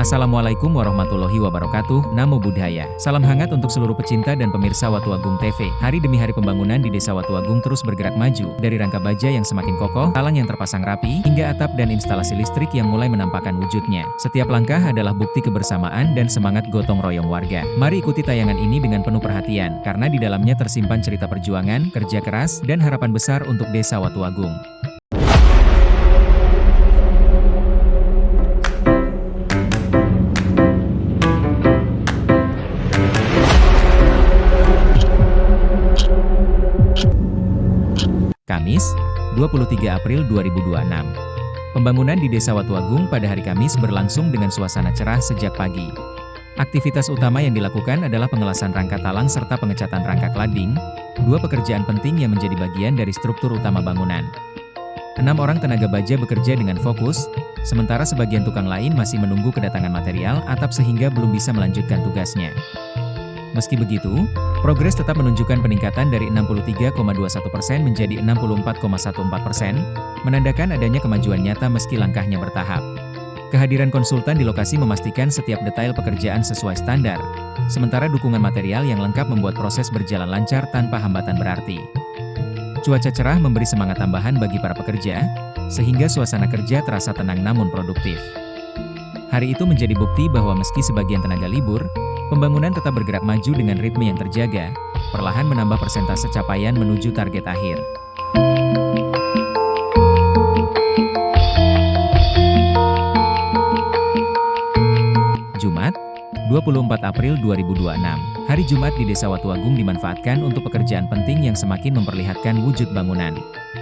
Assalamualaikum warahmatullahi wabarakatuh, Namo Buddhaya. Salam hangat untuk seluruh pecinta dan pemirsa Watu Agung TV. Hari demi hari pembangunan di Desa Watu Agung terus bergerak maju, dari rangka baja yang semakin kokoh, talang yang terpasang rapi, hingga atap dan instalasi listrik yang mulai menampakkan wujudnya. Setiap langkah adalah bukti kebersamaan dan semangat gotong royong warga. Mari ikuti tayangan ini dengan penuh perhatian, karena di dalamnya tersimpan cerita perjuangan, kerja keras, dan harapan besar untuk Desa Watu Agung. Kamis, 23 April 2026. Pembangunan di Desa Watu Agung pada hari Kamis berlangsung dengan suasana cerah sejak pagi. Aktivitas utama yang dilakukan adalah pengelasan rangka talang serta pengecatan rangka klading, dua pekerjaan penting yang menjadi bagian dari struktur utama bangunan. 6 orang tenaga baja bekerja dengan fokus, sementara sebagian tukang lain masih menunggu kedatangan material atap sehingga belum bisa melanjutkan tugasnya. Meski begitu, progres tetap menunjukkan peningkatan dari 63,21% menjadi 64,14%, menandakan adanya kemajuan nyata meski langkahnya bertahap. Kehadiran konsultan di lokasi memastikan setiap detail pekerjaan sesuai standar, sementara dukungan material yang lengkap membuat proses berjalan lancar tanpa hambatan berarti. Cuaca cerah memberi semangat tambahan bagi para pekerja, sehingga suasana kerja terasa tenang namun produktif. Hari itu menjadi bukti bahwa meski sebagian tenaga libur, pembangunan tetap bergerak maju dengan ritme yang terjaga, perlahan menambah persentase capaian menuju target akhir. Jumat, 24 April 2026. Hari Jumat di Desa Watu Agung dimanfaatkan untuk pekerjaan penting yang semakin memperlihatkan wujud bangunan.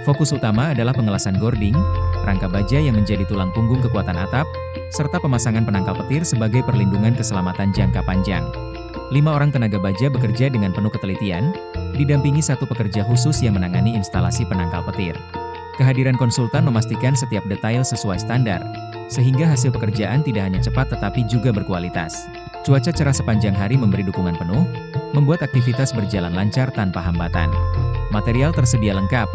Fokus utama adalah pengelasan gording, rangka baja yang menjadi tulang punggung kekuatan atap, serta pemasangan penangkal petir sebagai perlindungan keselamatan jangka panjang. 5 orang tenaga baja bekerja dengan penuh ketelitian, didampingi satu pekerja khusus yang menangani instalasi penangkal petir. Kehadiran konsultan memastikan setiap detail sesuai standar, sehingga hasil pekerjaan tidak hanya cepat tetapi juga berkualitas. Cuaca cerah sepanjang hari memberi dukungan penuh, membuat aktivitas berjalan lancar tanpa hambatan. Material tersedia lengkap,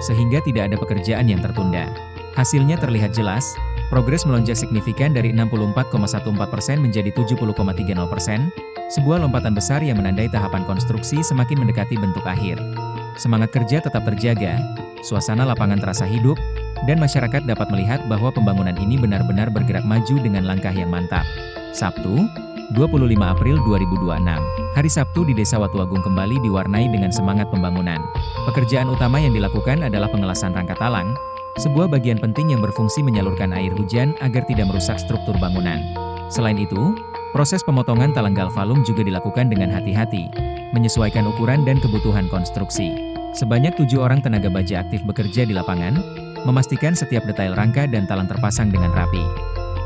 sehingga tidak ada pekerjaan yang tertunda. Hasilnya terlihat jelas, progres melonjak signifikan dari 64,14% menjadi 70,30%, sebuah lompatan besar yang menandai tahapan konstruksi semakin mendekati bentuk akhir. Semangat kerja tetap terjaga, suasana lapangan terasa hidup, dan masyarakat dapat melihat bahwa pembangunan ini benar-benar bergerak maju dengan langkah yang mantap. Sabtu, 25 April 2026. Hari Sabtu di Desa Watu Agung kembali diwarnai dengan semangat pembangunan. Pekerjaan utama yang dilakukan adalah pengelasan rangka talang, sebuah bagian penting yang berfungsi menyalurkan air hujan agar tidak merusak struktur bangunan. Selain itu, proses pemotongan talang galvalum juga dilakukan dengan hati-hati, menyesuaikan ukuran dan kebutuhan konstruksi. Sebanyak 7 orang tenaga baja aktif bekerja di lapangan, memastikan setiap detail rangka dan talang terpasang dengan rapi.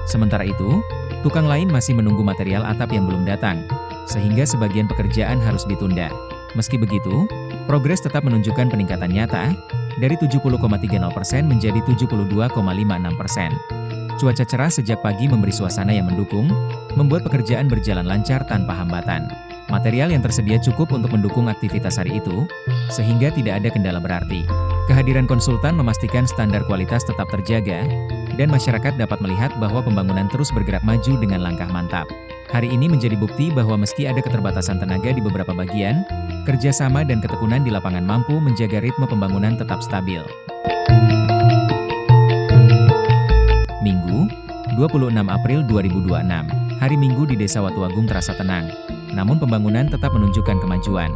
Sementara itu, tukang lain masih menunggu material atap yang belum datang, sehingga sebagian pekerjaan harus ditunda. Meski begitu, progres tetap menunjukkan peningkatan nyata, dari 70,30% menjadi 72,56%. Cuaca cerah sejak pagi memberi suasana yang mendukung, membuat pekerjaan berjalan lancar tanpa hambatan. Material yang tersedia cukup untuk mendukung aktivitas hari itu, sehingga tidak ada kendala berarti. Kehadiran konsultan memastikan standar kualitas tetap terjaga, dan masyarakat dapat melihat bahwa pembangunan terus bergerak maju dengan langkah mantap. Hari ini menjadi bukti bahwa meski ada keterbatasan tenaga di beberapa bagian, kerjasama dan ketekunan di lapangan mampu menjaga ritme pembangunan tetap stabil. Minggu, 26 April 2026. Hari Minggu di Desa Watu Agung terasa tenang, namun pembangunan tetap menunjukkan kemajuan.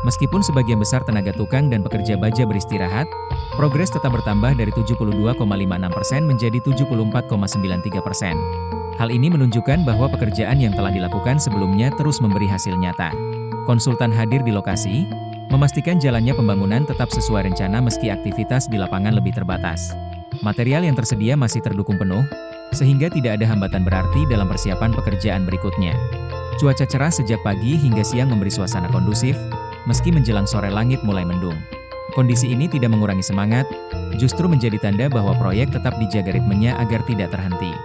Meskipun sebagian besar tenaga tukang dan pekerja baja beristirahat, progres tetap bertambah dari 72,56% menjadi 74,93%. Hal ini menunjukkan bahwa pekerjaan yang telah dilakukan sebelumnya terus memberi hasil nyata. Konsultan hadir di lokasi, memastikan jalannya pembangunan tetap sesuai rencana meski aktivitas di lapangan lebih terbatas. Material yang tersedia masih terdukung penuh, sehingga tidak ada hambatan berarti dalam persiapan pekerjaan berikutnya. Cuaca cerah sejak pagi hingga siang memberi suasana kondusif, meski menjelang sore langit mulai mendung. Kondisi ini tidak mengurangi semangat, justru menjadi tanda bahwa proyek tetap dijaga ritmenya agar tidak terhenti.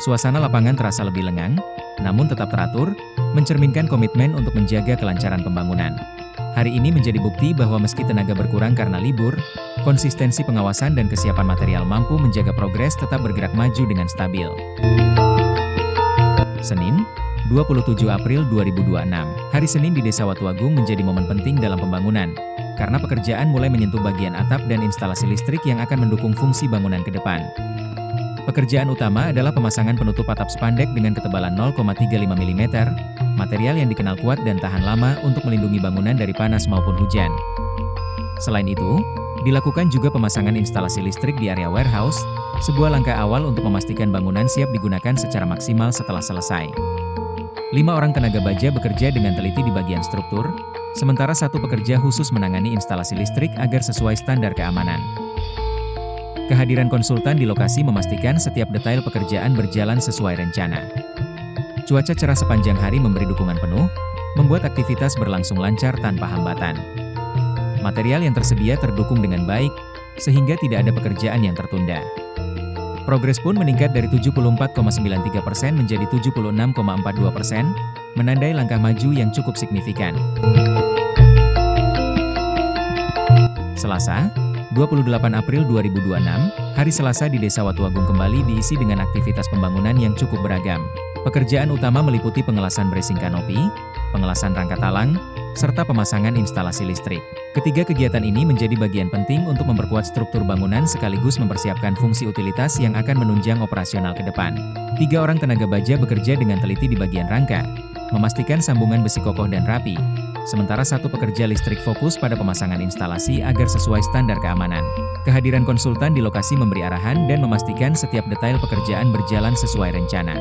Suasana lapangan terasa lebih lengang, namun tetap teratur, mencerminkan komitmen untuk menjaga kelancaran pembangunan. Hari ini menjadi bukti bahwa meski tenaga berkurang karena libur, konsistensi pengawasan dan kesiapan material mampu menjaga progres tetap bergerak maju dengan stabil. Senin, 27 April 2026. Hari Senin di Desa Watuagung menjadi momen penting dalam pembangunan, karena pekerjaan mulai menyentuh bagian atap dan instalasi listrik yang akan mendukung fungsi bangunan ke depan. Pekerjaan utama adalah pemasangan penutup atap spandek dengan ketebalan 0,35 mm, material yang dikenal kuat dan tahan lama untuk melindungi bangunan dari panas maupun hujan. Selain itu, dilakukan juga pemasangan instalasi listrik di area warehouse, sebuah langkah awal untuk memastikan bangunan siap digunakan secara maksimal setelah selesai. 5 orang tenaga baja bekerja dengan teliti di bagian struktur, sementara 1 pekerja khusus menangani instalasi listrik agar sesuai standar keamanan. Kehadiran konsultan di lokasi memastikan setiap detail pekerjaan berjalan sesuai rencana. Cuaca cerah sepanjang hari memberi dukungan penuh, membuat aktivitas berlangsung lancar tanpa hambatan. Material yang tersedia terdukung dengan baik, sehingga tidak ada pekerjaan yang tertunda. Progres pun meningkat dari 74,93% menjadi 76,42%, menandai langkah maju yang cukup signifikan. Selasa, 28 April 2026, hari Selasa di Desa Watuagung kembali diisi dengan aktivitas pembangunan yang cukup beragam. Pekerjaan utama meliputi pengelasan bracing kanopi, pengelasan rangka talang, serta pemasangan instalasi listrik. Ketiga kegiatan ini menjadi bagian penting untuk memperkuat struktur bangunan sekaligus mempersiapkan fungsi utilitas yang akan menunjang operasional ke depan. 3 orang tenaga baja bekerja dengan teliti di bagian rangka, memastikan sambungan besi kokoh dan rapi, sementara 1 pekerja listrik fokus pada pemasangan instalasi agar sesuai standar keamanan. Kehadiran konsultan di lokasi memberi arahan dan memastikan setiap detail pekerjaan berjalan sesuai rencana.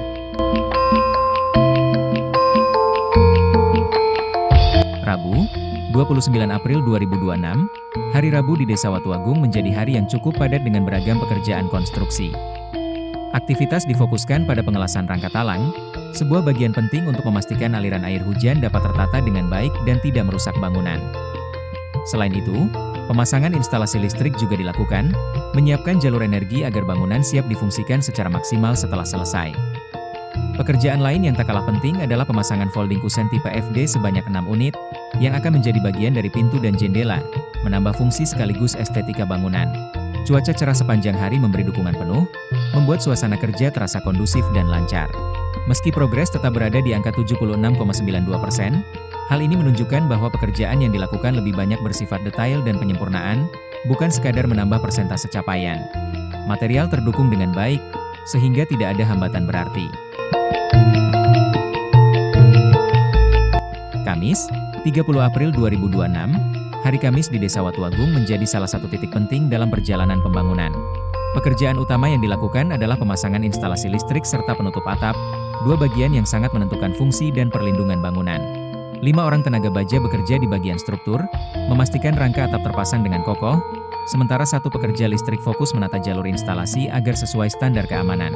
Rabu, 29 April 2026, hari Rabu di Desa Watuagung menjadi hari yang cukup padat dengan beragam pekerjaan konstruksi. Aktivitas difokuskan pada pengelasan rangka talang, sebuah bagian penting untuk memastikan aliran air hujan dapat tertata dengan baik dan tidak merusak bangunan. Selain itu, pemasangan instalasi listrik juga dilakukan, menyiapkan jalur energi agar bangunan siap difungsikan secara maksimal setelah selesai. Pekerjaan lain yang tak kalah penting adalah pemasangan folding kusen tipe FD sebanyak 6 unit, yang akan menjadi bagian dari pintu dan jendela, menambah fungsi sekaligus estetika bangunan. Cuaca cerah sepanjang hari memberi dukungan penuh, membuat suasana kerja terasa kondusif dan lancar. Meski progres tetap berada di angka 76,92%, hal ini menunjukkan bahwa pekerjaan yang dilakukan lebih banyak bersifat detail dan penyempurnaan, bukan sekadar menambah persentase capaian. Material terdukung dengan baik, sehingga tidak ada hambatan berarti. Kamis, 30 April 2026, hari Kamis di Desa Watuagung menjadi salah satu titik penting dalam perjalanan pembangunan. Pekerjaan utama yang dilakukan adalah pemasangan instalasi listrik serta penutup atap, 2 bagian yang sangat menentukan fungsi dan perlindungan bangunan. 5 orang tenaga baja bekerja di bagian struktur, memastikan rangka atap terpasang dengan kokoh, sementara 1 pekerja listrik fokus menata jalur instalasi agar sesuai standar keamanan.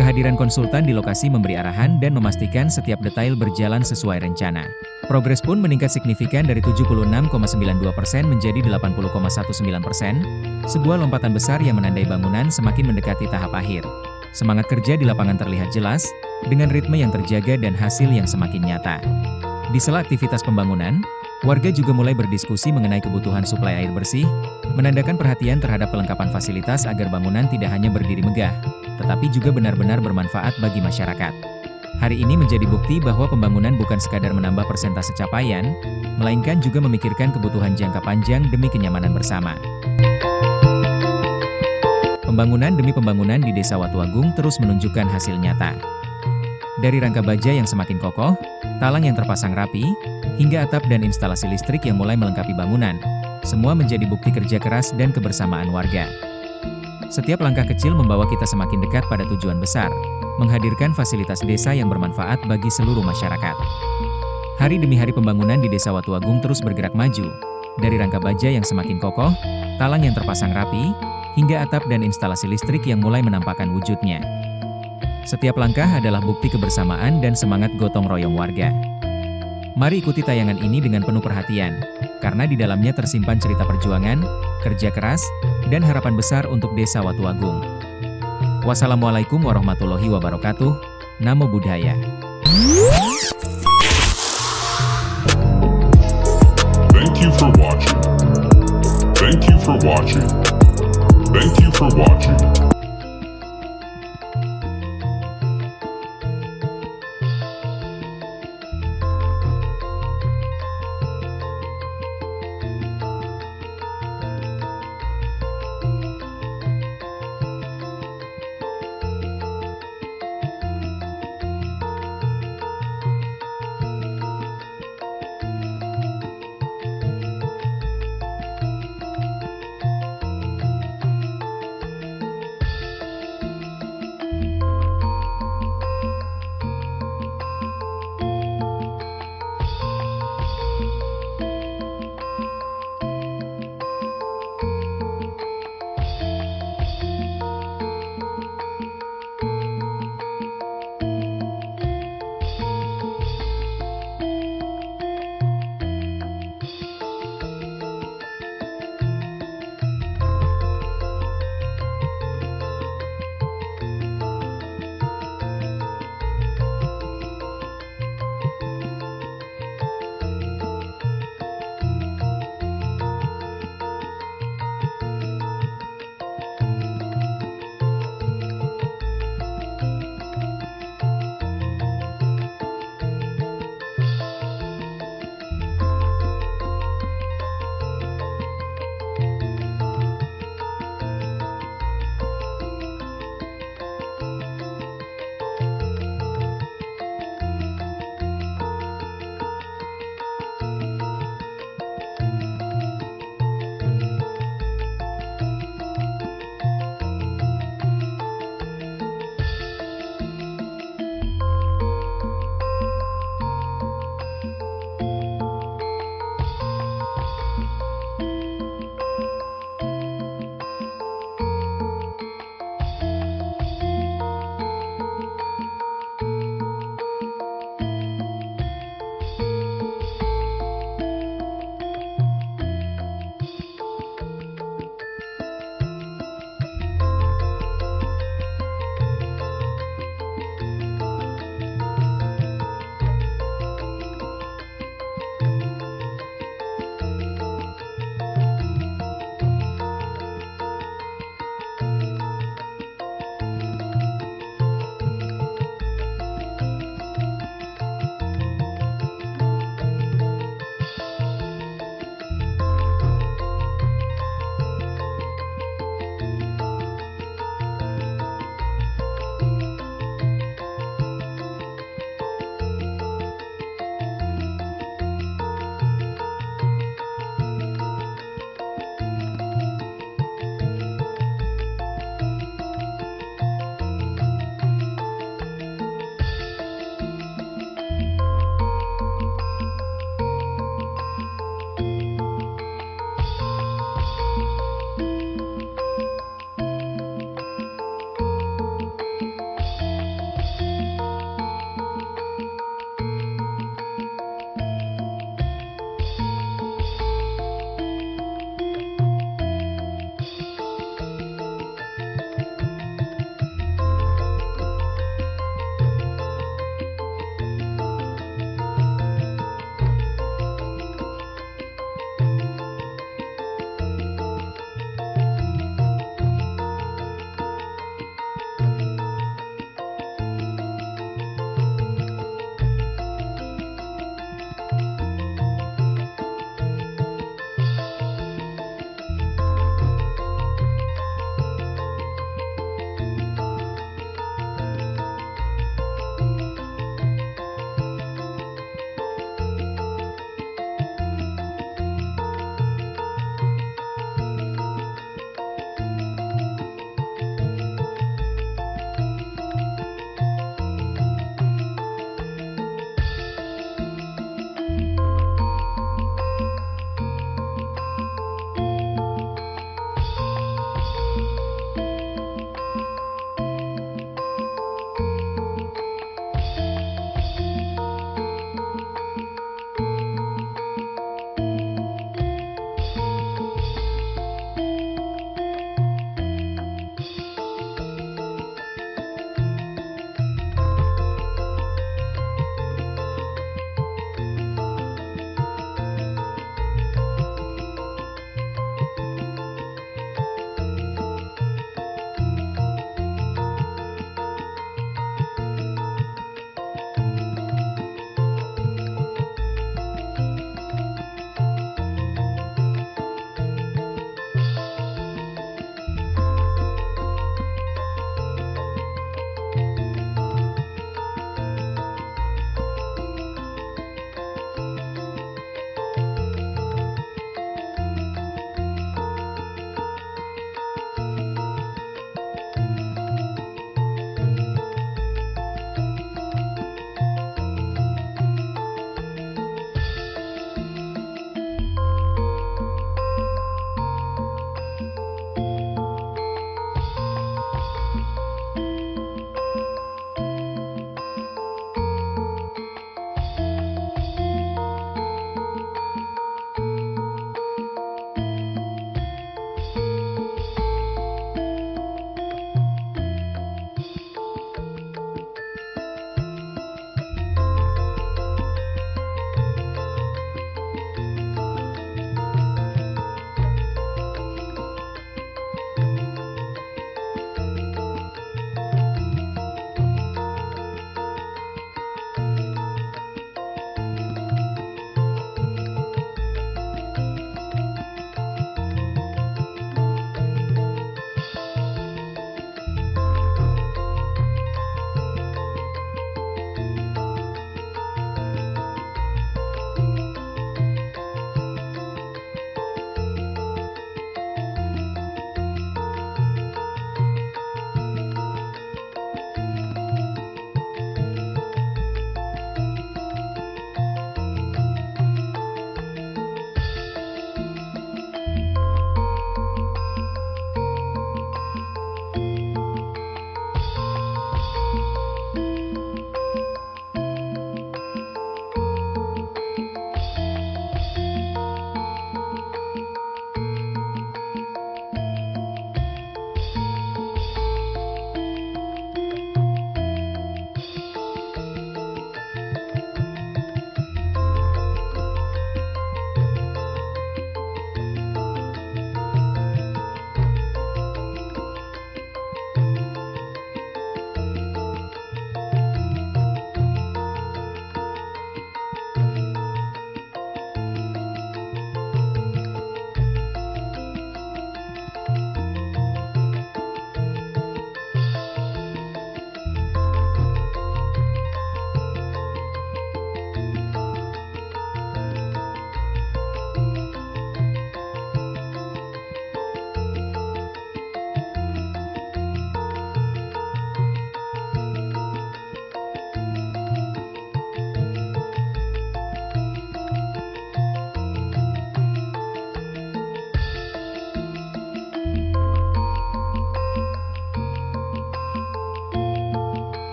Kehadiran konsultan di lokasi memberi arahan dan memastikan setiap detail berjalan sesuai rencana. Progres pun meningkat signifikan dari 76,92% menjadi 80,19%, sebuah lompatan besar yang menandai bangunan semakin mendekati tahap akhir. Semangat kerja di lapangan terlihat jelas, dengan ritme yang terjaga dan hasil yang semakin nyata. Di sela aktivitas pembangunan, warga juga mulai berdiskusi mengenai kebutuhan suplai air bersih, menandakan perhatian terhadap kelengkapan fasilitas agar bangunan tidak hanya berdiri megah, tetapi juga benar-benar bermanfaat bagi masyarakat. Hari ini menjadi bukti bahwa pembangunan bukan sekadar menambah persentase capaian, melainkan juga memikirkan kebutuhan jangka panjang demi kenyamanan bersama. Pembangunan demi pembangunan di Desa Watuagung terus menunjukkan hasil nyata. Dari rangka baja yang semakin kokoh, talang yang terpasang rapi, hingga atap dan instalasi listrik yang mulai melengkapi bangunan, semua menjadi bukti kerja keras dan kebersamaan warga. Setiap langkah kecil membawa kita semakin dekat pada tujuan besar, menghadirkan fasilitas desa yang bermanfaat bagi seluruh masyarakat. Hari demi hari pembangunan di Desa Watuagung terus bergerak maju, dari rangka baja yang semakin kokoh, talang yang terpasang rapi, hingga atap dan instalasi listrik yang mulai menampakkan wujudnya. Setiap langkah adalah bukti kebersamaan dan semangat gotong royong warga. Mari ikuti tayangan ini dengan penuh perhatian, karena di dalamnya tersimpan cerita perjuangan, kerja keras, dan harapan besar untuk Desa Watuagung. Wassalamualaikum warahmatullahi wabarakatuh. Namo Buddhaya. Thank you for watching. Thank you for watching. Thank you for watching.